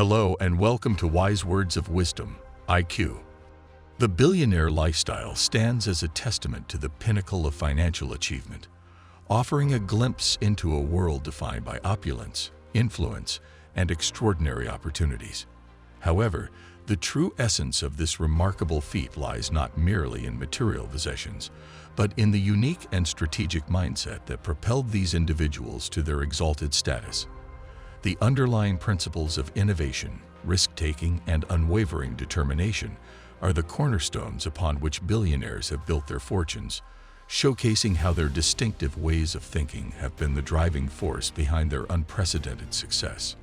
Hello and welcome to Wise Words of Wisdom, IQ. The Billionaire Lifestyle stands as a testament to the pinnacle of financial achievement, offering a glimpse into a world defined by opulence, influence, and extraordinary opportunities. However, the true essence of this remarkable feat lies not merely in material possessions, but in the unique and strategic mindset that propelled these individuals to their exalted status. The underlying principles of innovation, risk-taking, and unwavering determination are the cornerstones upon which billionaires have built their fortunes, showcasing how their distinctive ways of thinking have been the driving force behind their unprecedented success.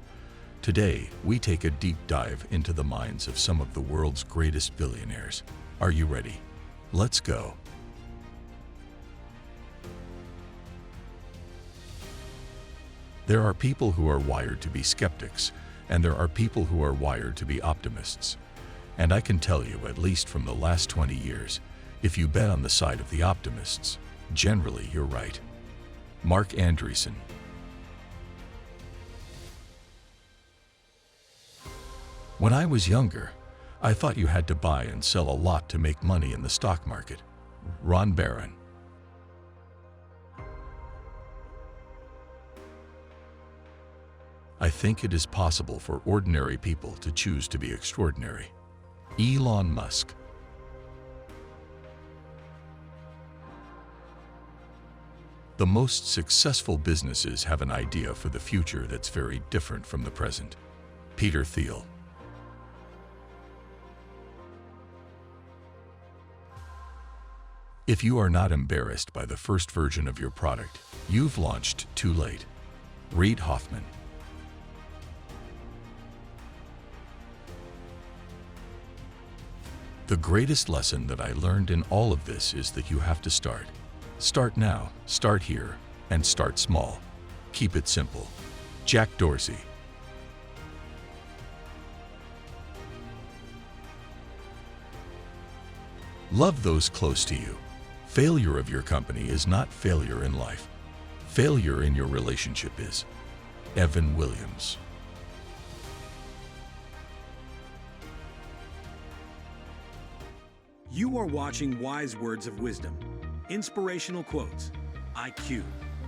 Today, we take a deep dive into the minds of some of the world's greatest billionaires. Are you ready? Let's go. There are people who are wired to be skeptics, and there are people who are wired to be optimists. And I can tell you, at least from the last 20 years, if you bet on the side of the optimists, generally you're right. Mark Andreessen. When I was younger, I thought you had to buy and sell a lot to make money in the stock market. Ron Barron. I think it is possible for ordinary people to choose to be extraordinary. Elon Musk. The most successful businesses have an idea for the future that's very different from the present. Peter Thiel. If you are not embarrassed by the first version of your product, you've launched too late. Reid Hoffman. The greatest lesson that I learned in all of this is that you have to start. Start now, start here, and start small. Keep it simple. Jack Dorsey. Love those close to you. Failure of your company is not failure in life. Failure in your relationship is. Evan Williams. You are watching Wise Words of Wisdom, Inspirational Quotes, IQ,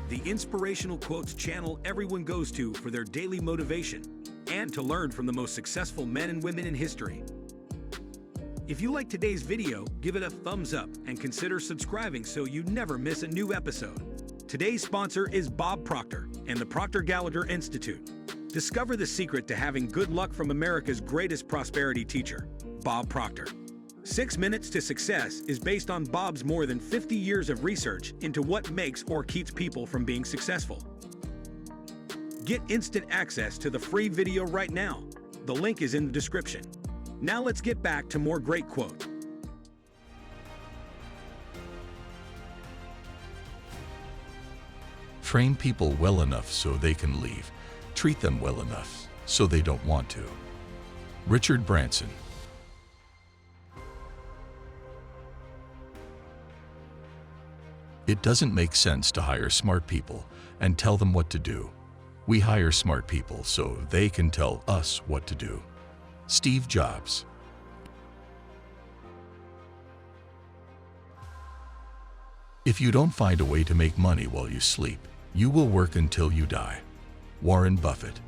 the inspirational quotes channel everyone goes to for their daily motivation and to learn from the most successful men and women in history. If you like today's video, give it a thumbs up and consider subscribing so you never miss a new episode. Today's sponsor is Bob Proctor and the Proctor Gallagher Institute. Discover the secret to having good luck from America's greatest prosperity teacher, Bob Proctor. 6 Minutes to Success is based on Bob's more than 50 years of research into what makes or keeps people from being successful. Get instant access to the free video right now. The link is in the description. Now let's get back to more great quotes. Train people well enough so they can leave. Treat them well enough so they don't want to. Richard Branson. It doesn't make sense to hire smart people and tell them what to do. We hire smart people so they can tell us what to do. Steve Jobs. If you don't find a way to make money while you sleep, you will work until you die. Warren Buffett.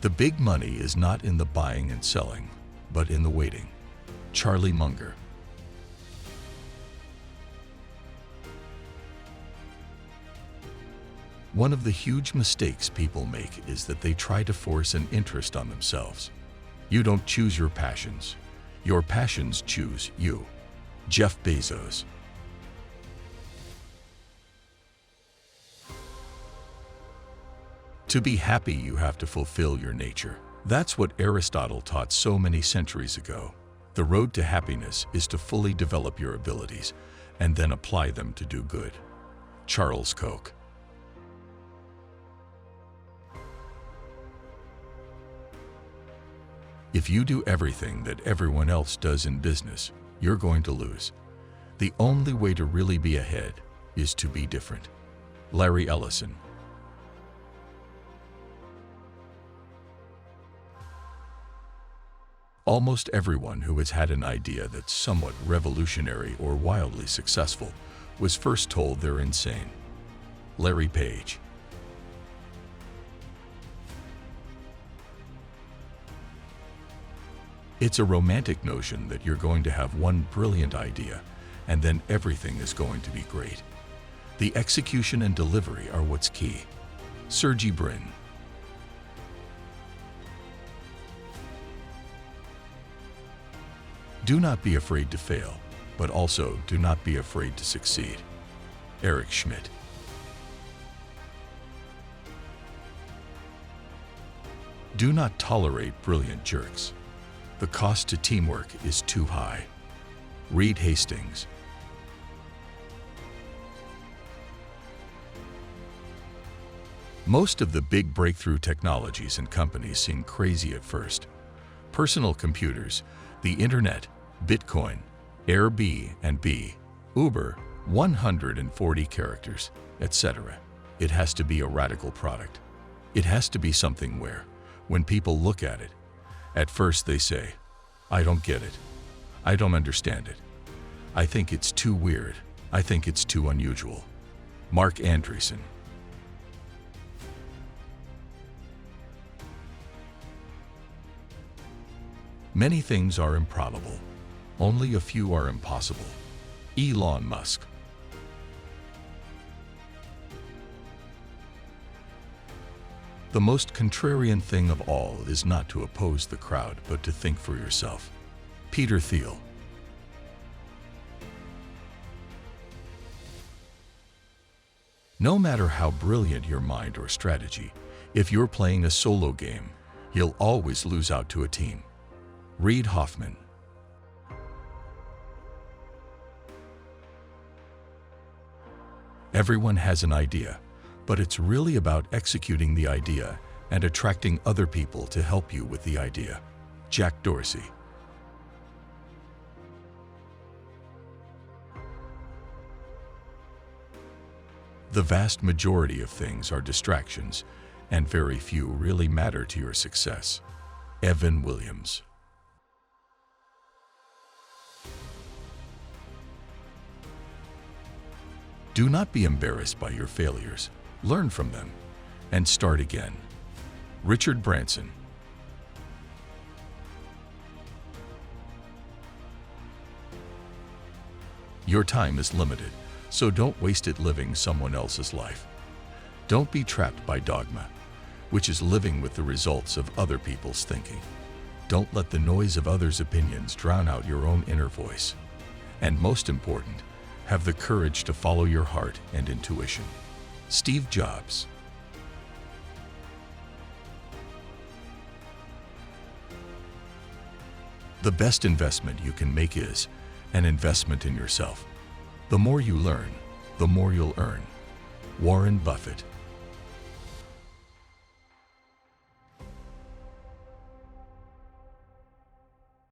The big money is not in the buying and selling, but in the waiting. Charlie Munger. One of the huge mistakes people make is that they try to force an interest on themselves. You don't choose your passions. Your passions choose you. Jeff Bezos. To be happy, you have to fulfill your nature. That's what Aristotle taught so many centuries ago. The road to happiness is to fully develop your abilities and then apply them to do good. Charles Koch. If you do everything that everyone else does in business, you're going to lose. The only way to really be ahead is to be different. Larry Ellison. Almost everyone who has had an idea that's somewhat revolutionary or wildly successful was first told they're insane. Larry Page. It's a romantic notion that you're going to have one brilliant idea and then everything is going to be great. The execution and delivery are what's key. Sergey Brin. Do not be afraid to fail, but also do not be afraid to succeed. Eric Schmidt. Do not tolerate brilliant jerks. The cost to teamwork is too high. Reed Hastings. Most of the big breakthrough technologies and companies seem crazy at first. Personal computers, the internet, Bitcoin, Airbnb, Uber, 140 characters, etc. It has to be a radical product. It has to be something where, when people look at it, at first they say, I don't get it. I don't understand it. I think it's too weird. I think it's too unusual. Mark Andreessen. Many things are improbable. Only a few are impossible. Elon Musk. The most contrarian thing of all is not to oppose the crowd, but to think for yourself. Peter Thiel. No matter how brilliant your mind or strategy, if you're playing a solo game, you'll always lose out to a team. Reid Hoffman. Everyone has an idea, but it's really about executing the idea and attracting other people to help you with the idea. Jack Dorsey. The vast majority of things are distractions, and very few really matter to your success. Evan Williams. Do not be embarrassed by your failures. Learn from them and start again. Richard Branson. Your time is limited, so don't waste it living someone else's life. Don't be trapped by dogma, which is living with the results of other people's thinking. Don't let the noise of others' opinions drown out your own inner voice. And most important, have the courage to follow your heart and intuition. Steve Jobs. The best investment you can make is an investment in yourself. The more you learn, the more you'll earn. Warren Buffett.